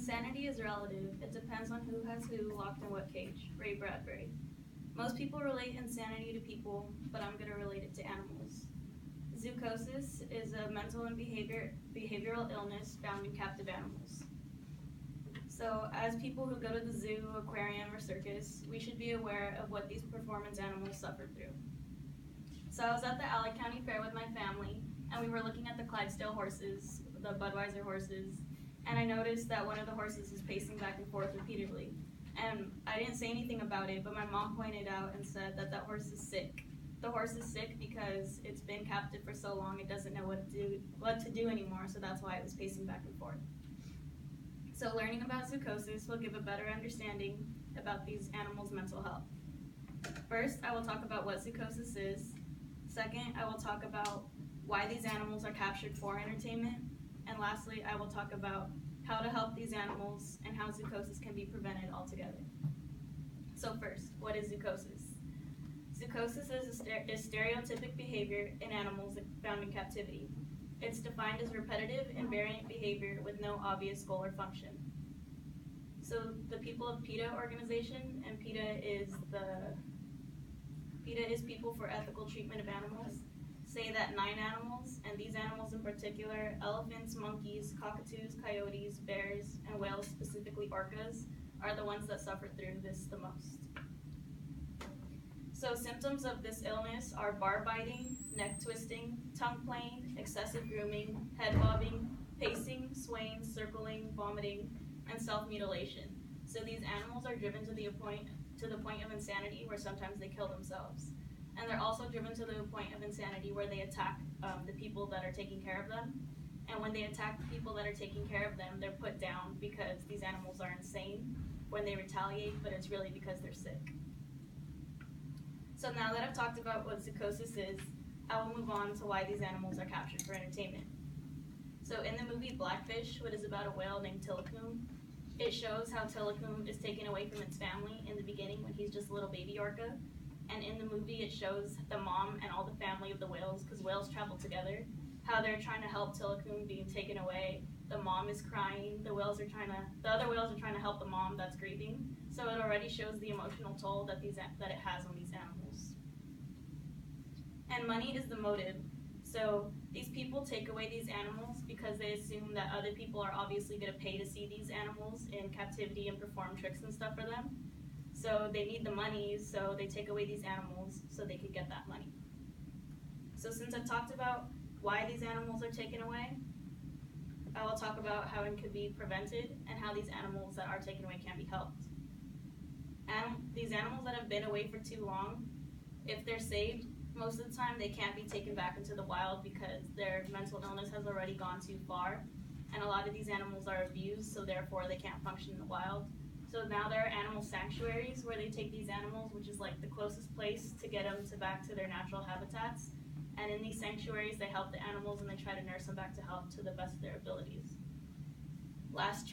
Insanity is relative. It depends on who has who locked in what cage. Ray Bradbury. Most people relate insanity to people, but I'm going to relate it to animals. Zoochosis is a mental and behavioral illness found in captive animals. So, as people who go to the zoo, aquarium, or circus, we should be aware of what these performance animals suffered through. So, I was at the Alley County Fair with my family, and we were looking at the Clydesdale horses, the Budweiser horses, and I noticed that one of the horses was pacing back and forth repeatedly. And I didn't say anything about it, but my mom pointed out and said that horse is sick. The horse is sick because it's been captive for so long it doesn't know what to do anymore, so that's why it was pacing back and forth. So learning about zoochosis will give a better understanding about these animals' mental health. First, I will talk about what zoochosis is. Second, I will talk about why these animals are captured for entertainment. And lastly, I will talk about how to help these animals and how zoochosis can be prevented altogether. So first, what is zoochosis? Zoochosis is stereotypic behavior in animals found in captivity. It's defined as repetitive and variant behavior with no obvious goal or function. So the people of PETA organization, and PETA is People for Ethical Treatment of Animals, say that 9 animals, and these animals in particular, elephants, monkeys, cockatoos, coyotes, bears, and whales, specifically orcas, are the ones that suffer through this the most. So symptoms of this illness are bar biting, neck twisting, tongue playing, excessive grooming, head bobbing, pacing, swaying, circling, vomiting, and self-mutilation. So these animals are driven to the point of insanity where sometimes they kill themselves. And they're also driven to the point of insanity where they attack the people that are taking care of them. And when they attack the people that are taking care of them, they're put down because these animals are insane when they retaliate, but it's really because they're sick. So now that I've talked about what zoochosis is, I will move on to why these animals are captured for entertainment. So in the movie Blackfish, what is about a whale named Tilikum, it shows how Tilikum is taken away from its family in the beginning when he's just a little baby orca. And in the movie, it shows the mom and all the family of the whales, because whales travel together, how they're trying to help Tilikum being taken away. The mom is crying. The other whales are trying to help the mom that's grieving. So it already shows the emotional toll that it has on these animals. And money is the motive. So these people take away these animals because they assume that other people are obviously going to pay to see these animals in captivity and perform tricks and stuff for them. So they need the money, so they take away these animals so they can get that money. So since I've talked about why these animals are taken away, I will talk about how it could be prevented and how these animals that are taken away can be helped. These animals that have been away for too long, if they're saved, most of the time they can't be taken back into the wild because their mental illness has already gone too far. And a lot of these animals are abused, so therefore they can't function in the wild. So now there are animal sanctuaries where they take these animals, which is like the closest place to get them back to their natural habitats. And in these sanctuaries, they help the animals and they try to nurse them back to health to the best of their abilities. Last chapter.